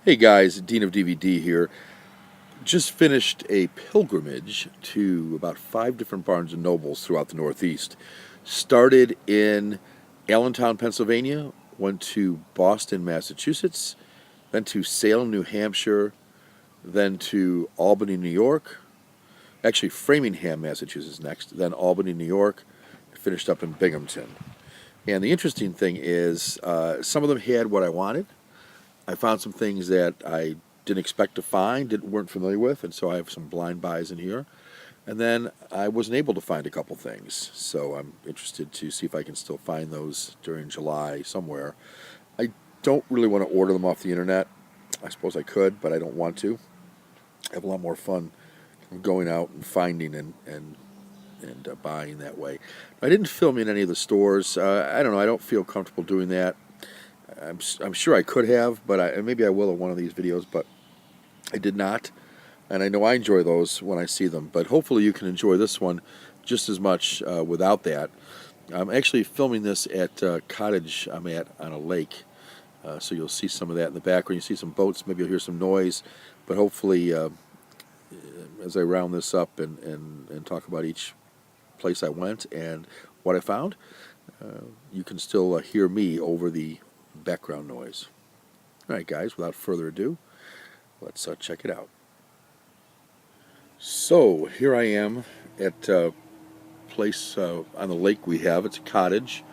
Hey guys, Dean of DVD here. Just finished a pilgrimage to about 5 different Barnes and Nobles throughout the Northeast. Started in Allentown, Pennsylvania, went to Boston, Massachusetts, then to Salem, New Hampshire, then to Albany, New York. Actually, Framingham, Massachusetts next, then Albany, New York, finished up in Binghamton. And the interesting thing is, some of them had what I wanted. I found some things that I didn't expect to find, weren't familiar with, and so I have some blind buys in here. And then I wasn't able to find a couple things, so I'm interested to see if I can still find those during July somewhere. I don't really want to order them off the internet. I suppose I could, but I don't want to. I have a lot more fun going out and finding and buying that way. I didn't film in any of the stores. I don't know. I don't feel comfortable doing that. I'm sure I could have, but maybe I will in one of these videos, but I did not. And I know I enjoy those when I see them, but hopefully you can enjoy this one just as much without that. I'm actually filming this at a cottage I'm at on a lake, so you'll see some of that in the background. You see some boats, maybe you'll hear some noise, but hopefully as I round this up and talk about each place I went and what I found, you can still hear me over the background noise. Alright guys, without further ado, let's check it out. So here I am at a place on the lake we have. It's a cottage.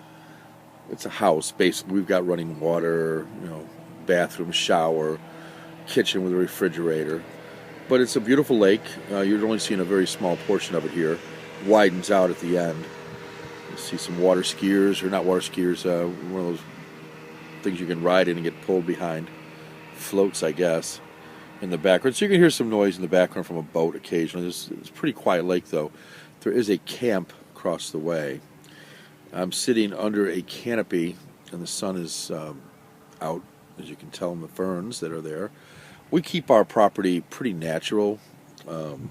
It's a house basically. We've got running water, bathroom, shower, kitchen with a refrigerator. But it's a beautiful lake. You're only seeing a very small portion of it here. It widens out at the end. You see some water skiers, or not water skiers, one of those things you can ride in and get pulled behind. Floats, I guess, in the background. So you can hear some noise in the background from a boat occasionally. It's a pretty quiet lake, though. There is a camp across the way. I'm sitting under a canopy, and the sun is out, as you can tell in the ferns that are there. We keep our property pretty natural. Some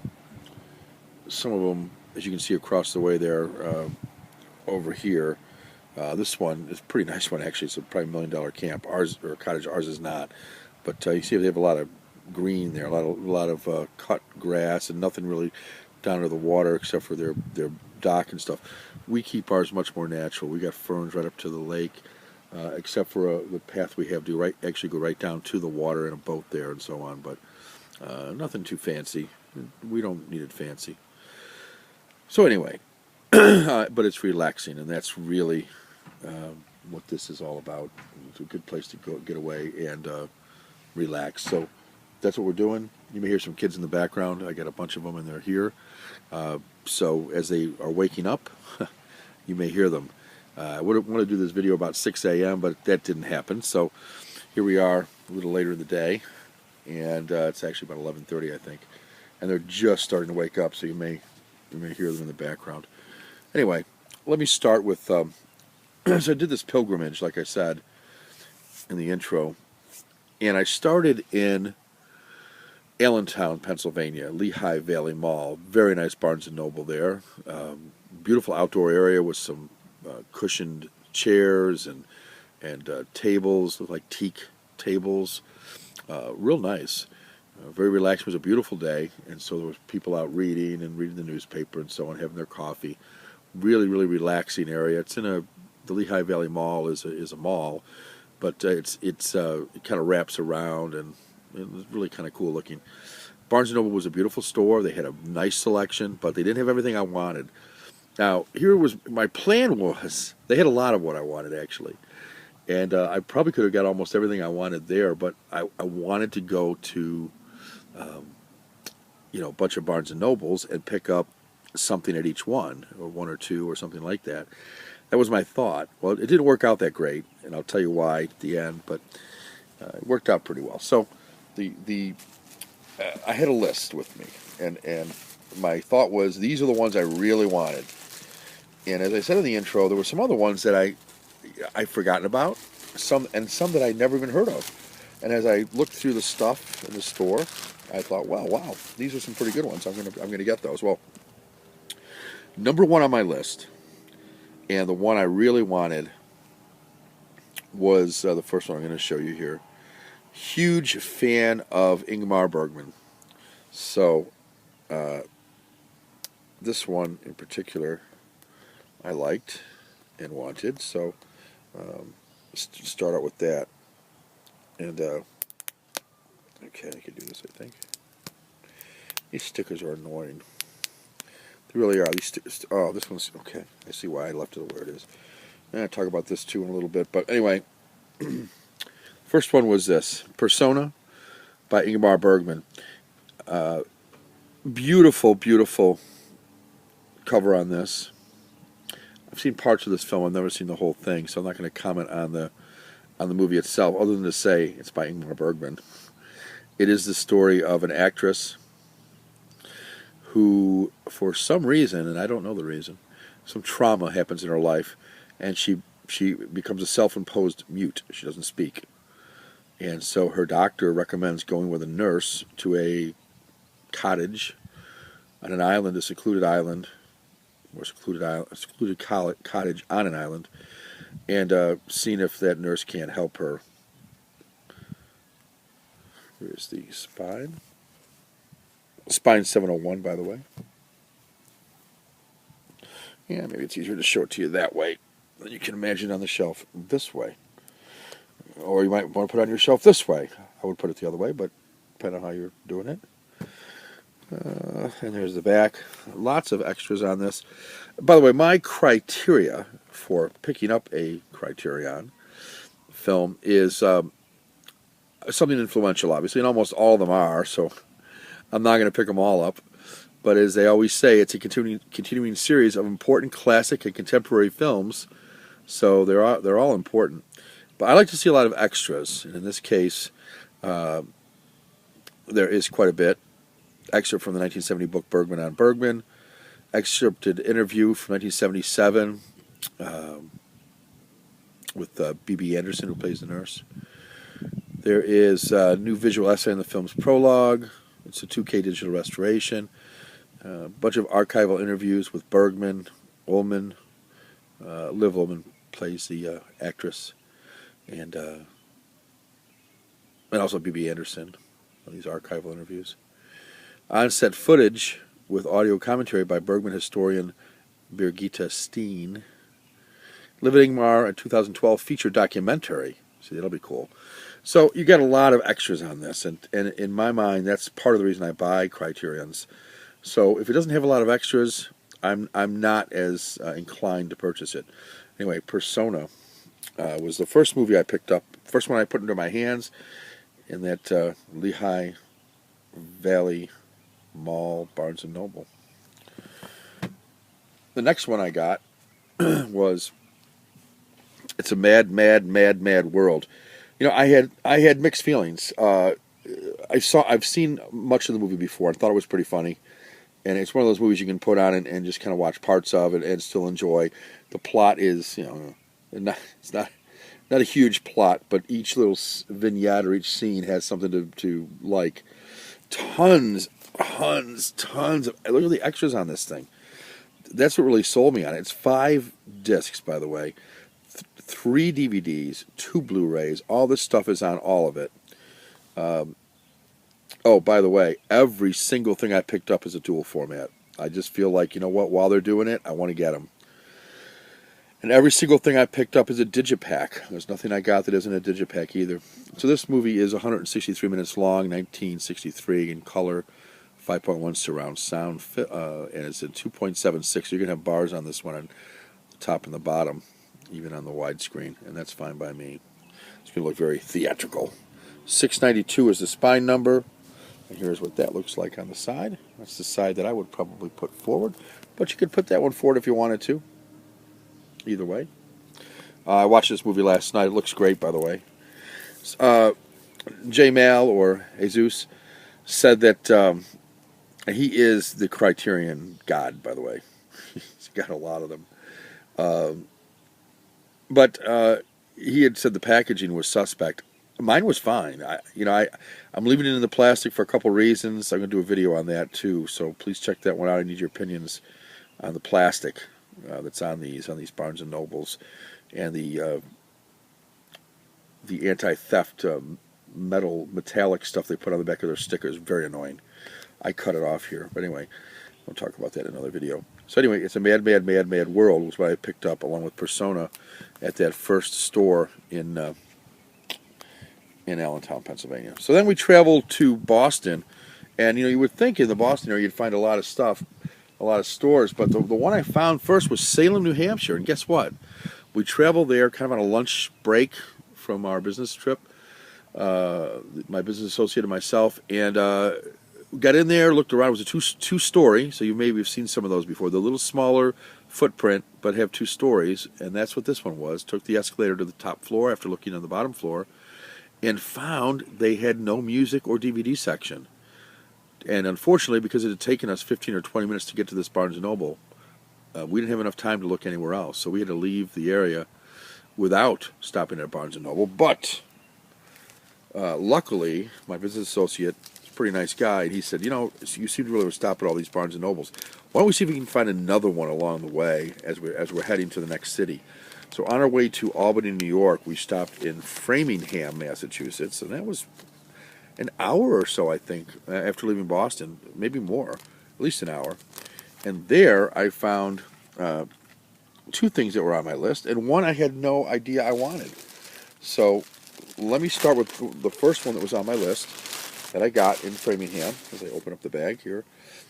of them, as you can see across the way there, over here. This one is a pretty nice one, actually. It's a probably $1 million camp. Ours, or cottage, ours is not. But you see they have a lot of green there, a lot of cut grass, and nothing really down to the water except for their dock and stuff. We keep ours much more natural. We got ferns right up to the lake, except for the path we have to actually go right down to the water in a boat there and so on. But nothing too fancy. We don't need it fancy. So anyway, but it's relaxing, and that's really what this is all about. It's a good place to go get away and relax. So that's what we're doing. You may hear some kids in the background. I got a bunch of them, and they're here. So as they are waking up, you may hear them. I would want to do this video about 6 a.m., but that didn't happen. So here we are a little later in the day, and it's actually about 11:30, I think. And they're just starting to wake up, so you may hear them in the background. Anyway, let me start with, so I did this pilgrimage, like I said in the intro, and I started in Allentown, Pennsylvania, Lehigh Valley Mall. Very nice Barnes & Noble there. Beautiful outdoor area with some cushioned chairs and tables, look like teak tables. Real nice. Very relaxed. It was a beautiful day, and so there was people out reading the newspaper and so on, having their coffee. Really, really relaxing area. It's in the Lehigh Valley Mall is a mall, but it kind of wraps around, and it was really kind of cool looking. Barnes & Noble was a beautiful store. They had a nice selection, but they didn't have everything I wanted. Now, here was my plan was, they had a lot of what I wanted, actually. And I probably could have got almost everything I wanted there, but I wanted to go to a bunch of Barnes & Nobles and pick up something at each one, or one or two, or something like that. That was my thought. Well, it didn't work out that great, and I'll tell you why at the end, but it worked out pretty well. So I had a list with me, and my thought was these are the ones I really wanted. And as I said in the intro, there were some other ones that I'd forgotten about, some that I never even heard of. And as I looked through the stuff in the store, I thought, wow, these are some pretty good ones. I'm gonna get those. Well, number one on my list, and the one I really wanted, was the first one I'm going to show you here. Huge fan of Ingmar Bergman. So this one in particular I liked and wanted. So start out with that. And okay, I can do this, I think. These stickers are annoying. They really are. These stickers. Oh, this one's okay. I see why I left it where it is. I'm going to talk about this too in a little bit. But anyway, first one was this Persona by Ingmar Bergman. Beautiful, beautiful cover on this. I've seen parts of this film. I've never seen the whole thing, so I'm not going to comment on the movie itself, other than to say it's by Ingmar Bergman. It is the story of an actress who, for some reason, and I don't know the reason, some trauma happens in her life, and she becomes a self-imposed mute. She doesn't speak. And so her doctor recommends going with a nurse to a cottage on an island, a secluded island, or secluded cottage on an island, and seeing if that nurse can't help her. Here's the spine. Spine 701, by the way. Yeah, maybe it's easier to show it to you that way than you can imagine on the shelf this way. Or you might want to put it on your shelf this way. I would put it the other way, but depending on how you're doing it. And there's the back. Lots of extras on this. By the way, my criteria for picking up a Criterion film is something influential, obviously, and almost all of them are, so I'm not going to pick them all up. But as they always say, it's a continuing series of important classic and contemporary films, so they're all important. But I like to see a lot of extras, and in this case, there is quite a bit. Excerpt from the 1970 book Bergman on Bergman, excerpted interview from 1977 with B.B. Anderson, who plays the nurse. There is a new visual essay in the film's prologue. It's a 2K digital restoration. A bunch of archival interviews with Bergman, Ullman. Liv Ullman plays the actress, and also B.B. Anderson on these archival interviews. On-set footage with audio commentary by Bergman historian Birgitta Steen. Liv and Ingmar, a 2012 feature documentary. See, that'll be cool. So you get a lot of extras on this, and in my mind, that's part of the reason I buy Criterions. So if it doesn't have a lot of extras, I'm not as inclined to purchase it. Anyway, Persona was the first movie I picked up, first one I put into my hands in that Lehigh Valley Mall, Barnes & Noble. The next one I got was It's a Mad, Mad, Mad, Mad World. You know, I had mixed feelings. I've seen much of the movie before. I thought it was pretty funny, and it's one of those movies you can put on and just kind of watch parts of it and still enjoy. The plot is, it's not a huge plot, but each little vignette or each scene has something to like. Tons of. Look at the extras on this thing. That's what really sold me on it. It's 5 discs, by the way. 3 DVDs, 2 Blu-rays. All this stuff is on all of it. Oh, by the way, every single thing I picked up is a dual format. I just feel like, you know what, while they're doing it, I want to get them. And every single thing I picked up is a digipack. There's nothing I got that isn't a digipack either. So this movie is 163 minutes long, 1963 in color, 5.1 surround sound, and it's at 2.76. You're going to have bars on this one on the top and the bottom, even on the widescreen, and that's fine by me. It's going to look very theatrical. 692 is the spine number, and here's what that looks like on the side. That's the side that I would probably put forward, but you could put that one forward if you wanted to. Either way. I watched this movie last night. It looks great, by the way. J. Mal, or Jesus, said that he is the Criterion god, by the way. He's got a lot of them. But he had said the packaging was suspect. Mine was fine. I'm leaving it in the plastic for a couple reasons. I'm going to do a video on that, too. So please check that one out. I need your opinions on the plastic that's on these Barnes and Nobles, and the anti-theft metallic stuff they put on the back of their stickers. Very annoying. I cut it off here. But anyway, we'll talk about that in another video. So anyway, it's a Mad, Mad, Mad, Mad World was what I picked up along with Persona at that first store in Allentown, Pennsylvania. So then we traveled to Boston, and you would think in the Boston area you'd find a lot of stuff, a lot of stores, but the one I found first was Salem, New Hampshire, and guess what? We traveled there kind of on a lunch break from our business trip, my business associate and myself, and got in there, looked around. It was a two-story, so you maybe have seen some of those before. They're a little smaller footprint, but have 2 stories, and that's what this one was. Took the escalator to the top floor after looking on the bottom floor, and found they had no music or DVD section. And unfortunately, because it had taken us 15 or 20 minutes to get to this Barnes & Noble, we didn't have enough time to look anywhere else, so we had to leave the area without stopping at Barnes & Noble. But luckily, my business associate, pretty nice guy, and he said, you seem to really stop at all these Barnes & Nobles. Why don't we see if we can find another one along the way as we're heading to the next city? So on our way to Albany, New York, we stopped in Framingham, Massachusetts, and that was an hour or so, I think, after leaving Boston, maybe more, at least an hour. And there I found 2 things that were on my list, and one I had no idea I wanted. So let me start with the first one that was on my list that I got in Framingham, as I open up the bag here.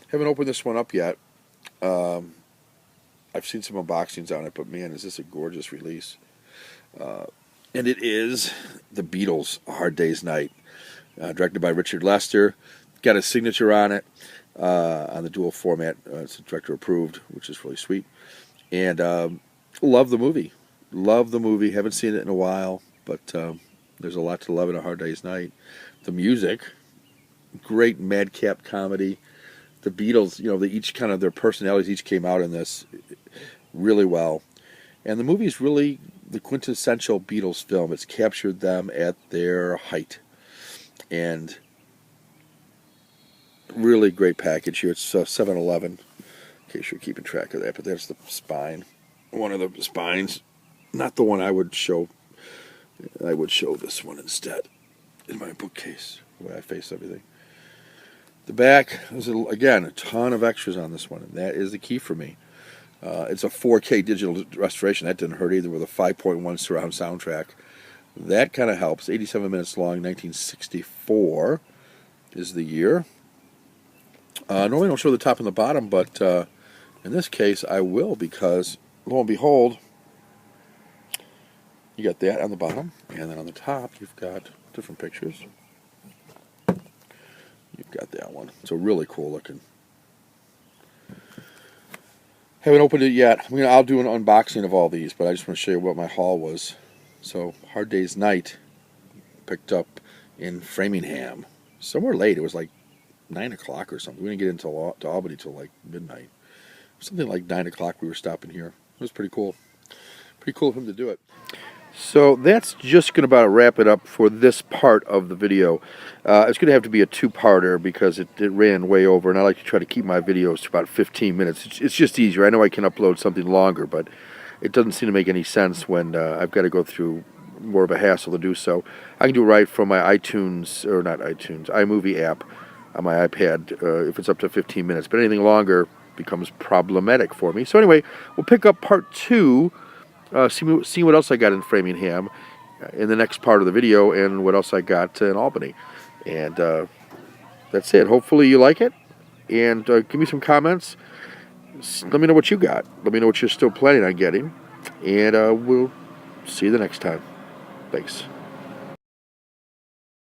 Haven't opened this one up yet. I've seen some unboxings on it, but man, is this a gorgeous release. And it is the Beatles, A Hard Day's Night, directed by Richard Lester. Got a signature on it, on the dual format. It's director approved, which is really sweet. And love the movie. Love the movie. Haven't seen it in a while, but there's a lot to love in A Hard Day's Night. The music, great madcap comedy. The Beatles, they each kind of, their personalities each came out in this really well. And the movie is really the quintessential Beatles film. It's captured them at their height. And really great package here. It's 7-Eleven, in case you're keeping track of that. But there's the spine. One of the spines. Not the one I would show. I would show this one instead in my bookcase, the way I face everything. The back, there's again a ton of extras on this one, and that is the key for me. It's a 4K digital restoration. That didn't hurt either, with a 5.1 surround soundtrack. That kind of helps. 87 minutes long, 1964 is the year. Normally I don't show the top and the bottom, but in this case I will, because lo and behold, you got that on the bottom, and then on the top you've got different pictures. You've got that one. It's a really cool looking. Haven't opened it yet. I'll do an unboxing of all these, but I just want to show you what my haul was. So, Hard Day's Night, picked up in Framingham. Somewhere late. It was like 9 o'clock or something. We didn't get into Albany till like midnight. Something like 9 o'clock we were stopping here. It was pretty cool. Pretty cool of him to do it. So that's just going to about wrap it up for this part of the video. It's going to have to be a 2-parter because it ran way over, and I like to try to keep my videos to about 15 minutes. It's just easier. I know I can upload something longer, but it doesn't seem to make any sense when I've got to go through more of a hassle to do so. I can do it right from my iMovie app on my iPad if it's up to 15 minutes, but anything longer becomes problematic for me. So anyway, we'll pick up part 2. See what else I got in Framingham in the next part of the video, and what else I got in Albany. And that's it. Hopefully you like it, and give me some comments. Let me know what you got. Let me know what you're still planning on getting, and we'll see you the next time. Thanks.